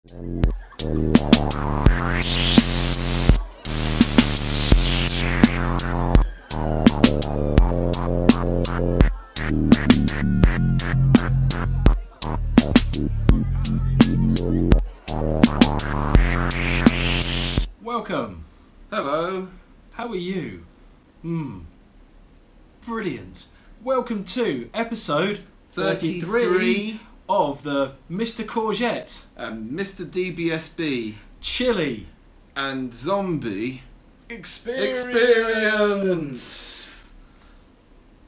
Welcome. Hello. How are you? Brilliant. Welcome to episode 33 of the Mr. Courgette, Mr. DBSB Chilli and Zombie Experience.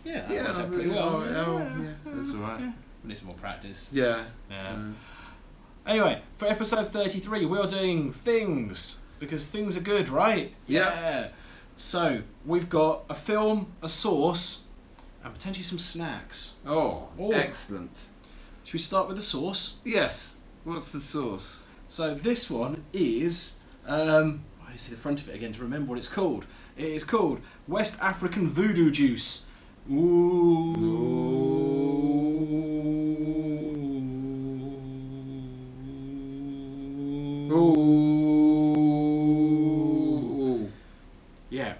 Yeah, that worked out pretty well. Yeah, that's alright. Yeah. We need some more practice. Yeah. Anyway, for episode 33, we are doing things. Because things are good, right? Yeah. So, we've got a film, a sauce, and potentially some snacks. Oh, excellent. Should we start with the sauce? Yes. What's the sauce? So, this one is... I need to see the front of it again to remember what it's called. It is called West African Voodo Juice. Ooh. Yeah.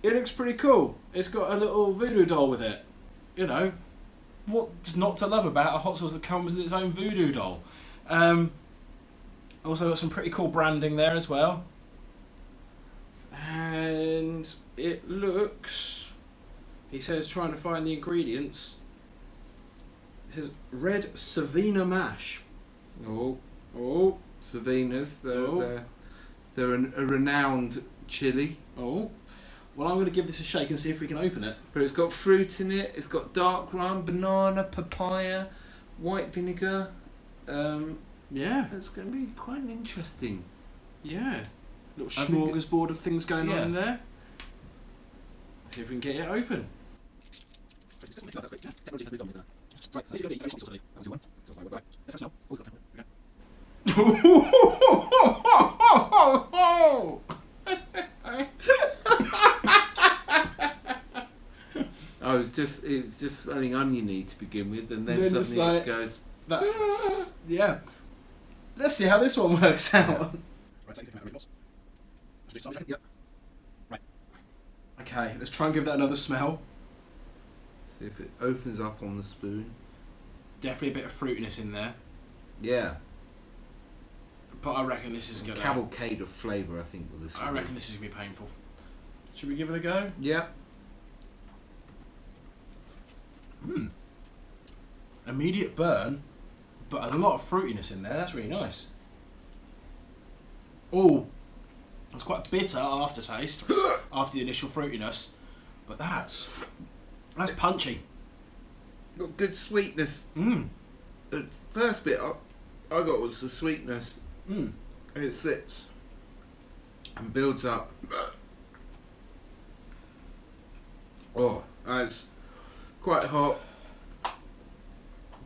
It looks pretty cool. It's got a little voodoo doll with it. You know, what's not to love about a hot sauce that comes with its own voodoo doll? Also got some pretty cool branding there as well. And it looks... He says trying to find the ingredients. It says red Savina mash. Oh. Savinas. They're a renowned chili. Oh. Well, I'm going to give this a shake and see if we can open it. But it's got fruit in it. It's got dark rum, banana, papaya, white vinegar. Yeah. It's going to be quite interesting. Yeah. Little smorgasbord of things going on in there. Let's see if we can get it open. It was just smelling oniony to begin with, and then suddenly it goes. Yeah. Let's see how this one works out. Yep. Okay, let's try and give that another smell. See if it opens up on the spoon. Definitely a bit of fruitiness in there. Yeah. But I reckon this is gonna... cavalcade of flavour, I think, with this one. I reckon this is gonna be painful. Should we give it a go? Yeah. Immediate burn, but a lot of fruitiness in there. That's really nice. Oh, it's quite a bitter aftertaste after the initial fruitiness, but that's punchy. Got good sweetness. The first bit I got was the sweetness. It sits and builds up. Oh, that's quite hot.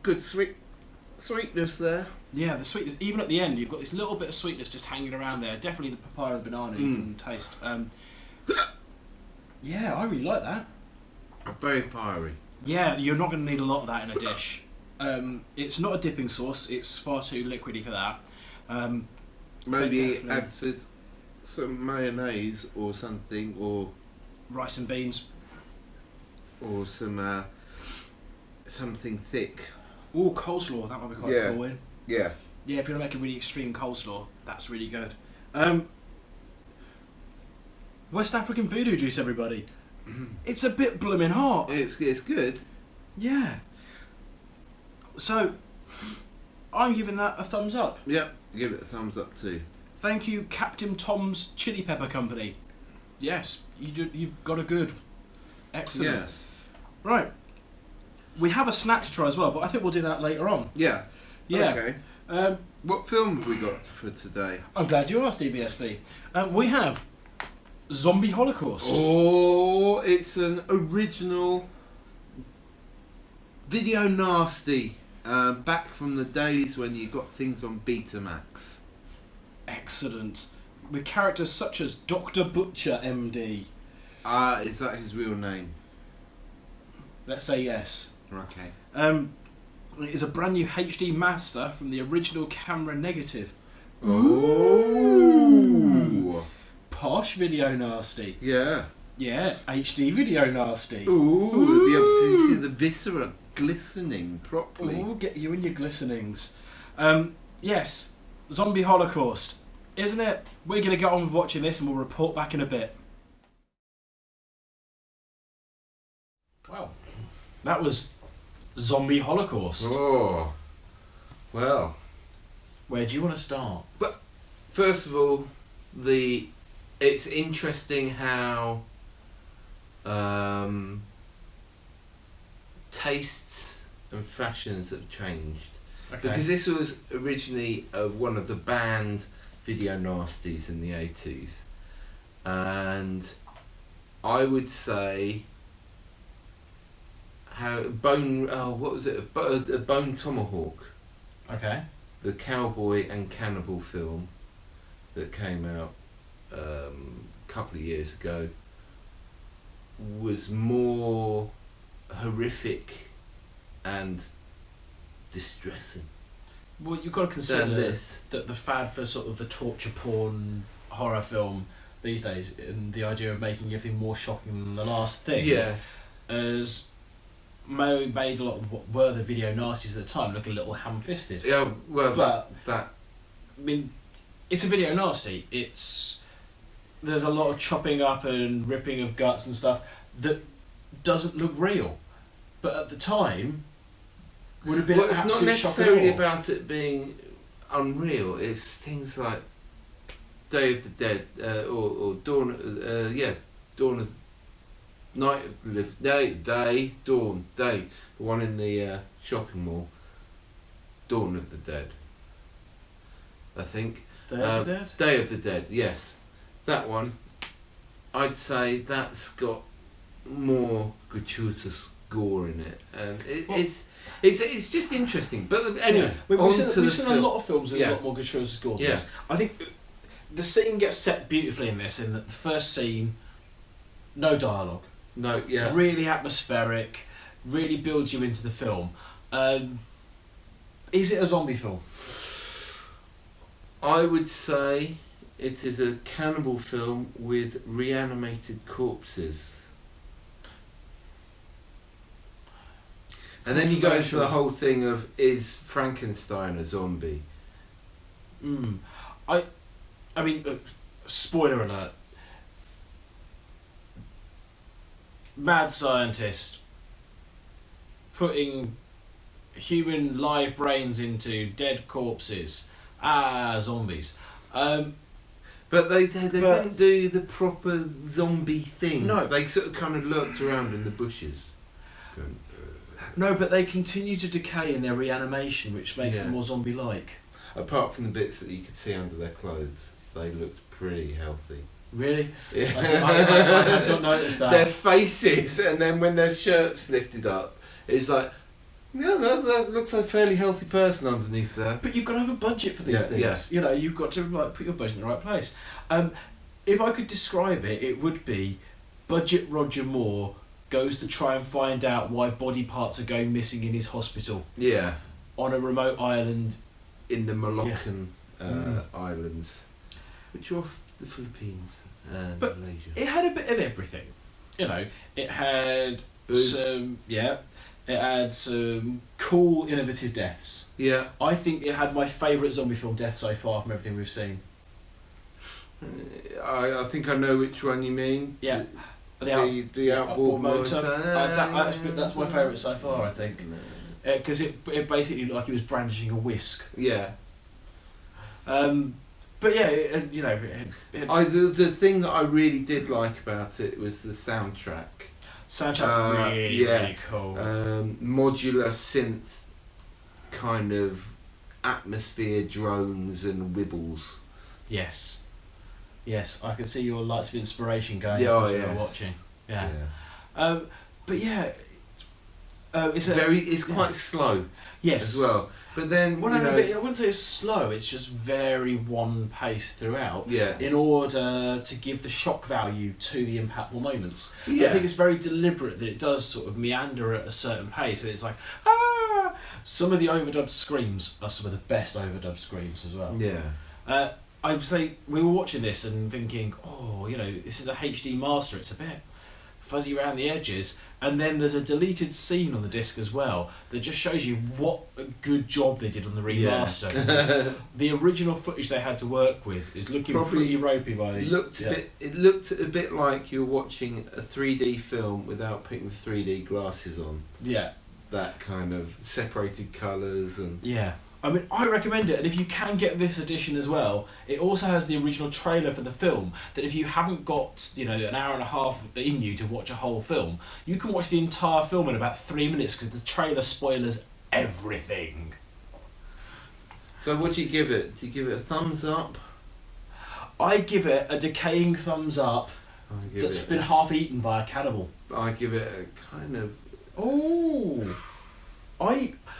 Good sweetness there. Yeah, the sweetness. Even at the end, you've got this little bit of sweetness just hanging around there. Definitely the papaya and banana you can taste. Yeah, I really like that. Very fiery. Yeah, you're not going to need a lot of that in a dish. It's not a dipping sauce. It's far too liquidy for that. Maybe add some mayonnaise or something, or rice and beans, or some something thick. Oh, coleslaw. That might be quite cool. Yeah. Yeah, if you want to make a really extreme coleslaw, that's really good. West African Voodoo Juice, everybody. It's a bit blooming hot. It's good. Yeah. So, I'm giving that a thumbs up. Yep, give it a thumbs up too. Thank you, Captain Thom's Chili Pepper Company. Yes, you've got a good. Excellent. Yes. Right. We have a snack to try as well, but I think we'll do that later on. Yeah. Yeah. Okay. What film have we got for today? I'm glad you asked, DBSB. We have Zombie Holocaust. Oh, it's an original video nasty. Back from the days when you got things on Betamax. Excellent. With characters such as Dr. Butcher, MD. Is that his real name? Let's say yes. Okay. It is a brand new HD master from the original camera negative. Ooh. Posh video nasty. Yeah. Yeah, HD video nasty. Ooh. You'll be able to see the viscera glistening properly. Ooh, get you and your glistenings. Yes, Zombie Holocaust. Isn't it? We're going to get on with watching this and we'll report back in a bit. Wow. That was Zombie Holocaust. Oh. Well. Where do you want to start? But first of all, it's interesting how tastes and fashions have changed. Okay. Because this was originally one of the banned video nasties in the 80s, and I would say a Bone Tomahawk, Okay. the cowboy and cannibal film that came out a couple of years ago, was more horrific and distressing. Well, you've got to consider this. that the fad for sort of the torture porn horror film these days, and the idea of making everything more shocking than the last thing, has made a lot of what were the video nasties at the time look a little ham-fisted. Yeah, well, but that I mean, it's a video nasty. There's a lot of chopping up and ripping of guts and stuff that doesn't look real, but at the time would have been it's not absolute necessarily shock and awe. about it being unreal. It's things like Day of the Dead or Dawn. Dawn of Night of Dawn. The one in the shopping mall. Dawn of the Dead. I think. Day of the Dead? Day of the Dead. Yes, that one. I'd say that's got more gratuitous gore in it, and it's just interesting. But anyway, we've seen a lot of films with a lot more gratuitous gore. Yeah. I think the scene gets set beautifully in this. In that the first scene, no dialogue. No, yeah. Really atmospheric. Really builds you into the film. Is it a zombie film? I would say it is a cannibal film with reanimated corpses. And then you go into the whole thing of, is Frankenstein a zombie? I mean, spoiler alert. Mad scientist putting human live brains into dead corpses. Zombies. But they didn't do the proper zombie thing. No. They sort of kind of lurked around in the bushes. No, but they continue to decay in their reanimation, which makes them more zombie-like. Apart from the bits that you could see under their clothes, they looked pretty healthy. Really? Yeah. I had not noticed that. Their faces, and then when their shirts lifted up, it's like, yeah, that looks like a fairly healthy person underneath there. But you've got to have a budget for these things. Yeah. You know, you've got to put your budget in the right place. If I could describe it, it would be budget Roger Moore goes to try and find out why body parts are going missing in his hospital. Yeah. On a remote island. In the Moluccan islands. Which are off the Philippines and Malaysia. It had a bit of everything. You know, it had some cool, innovative deaths. Yeah. I think it had my favourite zombie film death so far from everything we've seen. I think I know which one you mean. Yeah. The outboard motor. That's my favourite so far, I think. Because it basically looked like he was brandishing a whisk. Yeah. But yeah, the thing that I really did like about it was the soundtrack. Soundtrack really cool. Modular synth kind of atmosphere, drones and wibbles. Yes, I can see your lights of inspiration going as we're watching. Yeah. But yeah, it's quite slow. Yes. As well. But then, I wouldn't say it's slow. It's just very one pace throughout. Yeah. In order to give the shock value to the impactful moments. Yeah. I think it's very deliberate that it does sort of meander at a certain pace, and it's like Some of the overdubbed screams are some of the best overdubbed screams as well. Yeah. I would say we were watching this and thinking, oh, you know, this is a HD master. It's a bit fuzzy around the edges, and then there's a deleted scene on the disc as well that just shows you what a good job they did on the remaster. Yeah. The original footage they had to work with is looking pretty ropey by the. It looked a bit like you're watching a 3D film without putting the 3D glasses on. Yeah. That kind of separated colours and. Yeah. I mean, I recommend it, and if you can get this edition as well, it also has the original trailer for the film, that if you haven't got, you know, an hour and a half in you to watch a whole film, you can watch the entire film in about 3 minutes, because the trailer spoilers everything. So what do you give it? Do you give it a thumbs up? I give it a decaying thumbs up that's been half eaten by a cannibal. I give it a kind of... Oh!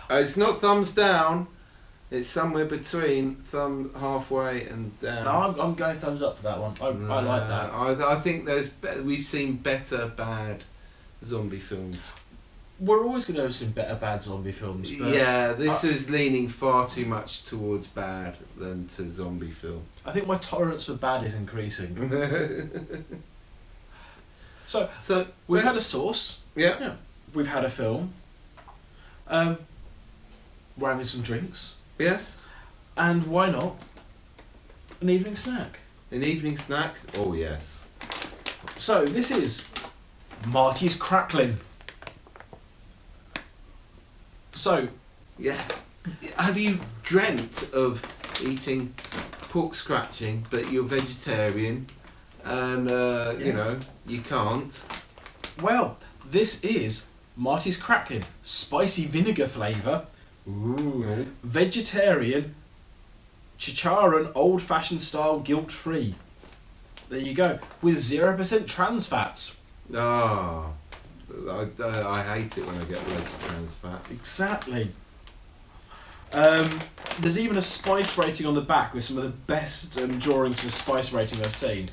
It's not thumbs down. It's somewhere between thumb halfway and down. No, I'm going thumbs up for that one. I like that. I think we've seen better bad zombie films. We're always going to have some better bad zombie films. But yeah, this is leaning far too much towards bad than to zombie film. I think my tolerance for bad is increasing. So we've had a sauce. Yeah. We've had a film. We're having some drinks. Yes. And why not an evening snack? An evening snack? Oh, yes. So, this is Marty's Craclin. So... Yeah. Have you dreamt of eating pork scratching, but you're vegetarian, and, you know, you can't? Well, this is Marty's Craclin. Spicy vinegar flavour. Ooh. Vegetarian, Chicharon, old-fashioned style, guilt-free. There you go. With 0% trans fats. Ah, I hate it when I get loads of trans fats. Exactly. There's even a spice rating on the back with some of the best drawings for spice rating I've seen.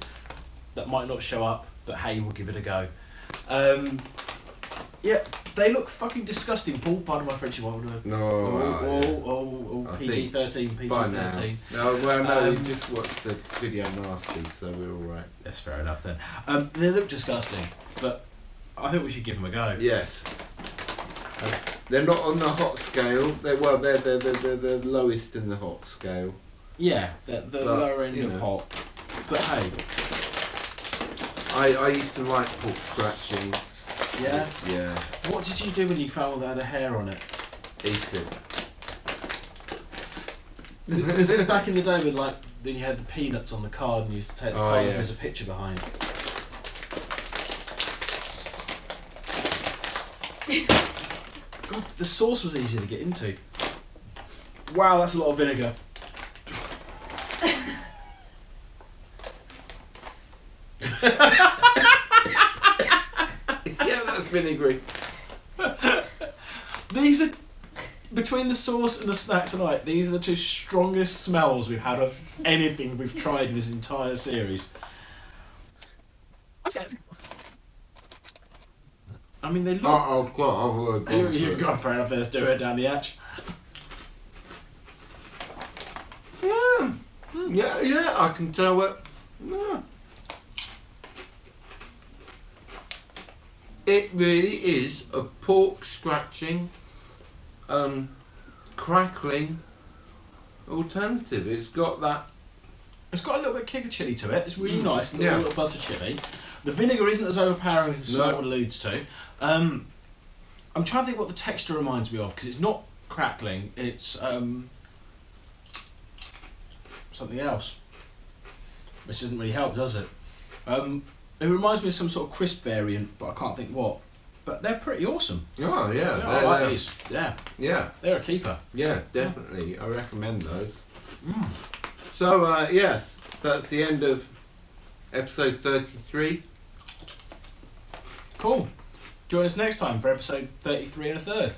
That might not show up, but hey, we'll give it a go. Yeah, they look fucking disgusting. Paul, pardon my French. No. PG-13, PG-13. No, you just watched the video nasty, so we're all right. That's fair enough then. They look disgusting, but I think we should give them a go. Yes. They're not on the hot scale. They're the lowest in the hot scale. Yeah, they're the lower end of hot. But hey, I used to like pork scratching. Yeah? Yeah. What did you do when you found that had a hair on it? Eat it. Was this back in the day with like when you had the peanuts on the card and you used to take the card and there's a picture behind? God, the sauce was easy to get into. Wow, that's a lot of vinegar. Vinegary. These are, between the sauce and the snack tonight, these are the two strongest smells we've had of anything we've tried in this entire series. I mean, they look... You've got fair enough, let's do it down the hatch. Yeah, I can tell it. Yeah. It really is a pork scratching, crackling alternative. It's got that. It's got a little bit of kick of chilli to it. It's really nice. A little buzz of chilli. The vinegar isn't as overpowering as the smell alludes to. I'm trying to think what the texture reminds me of, because it's not crackling. It's something else, which doesn't really help, does it? It reminds me of some sort of crisp variant, but I can't think what. But they're pretty awesome. Oh, yeah. I like these. Yeah. Yeah. They're a keeper. Yeah, definitely. I recommend those. So, yes, that's the end of episode 33. Cool. Join us next time for episode 33 and a third.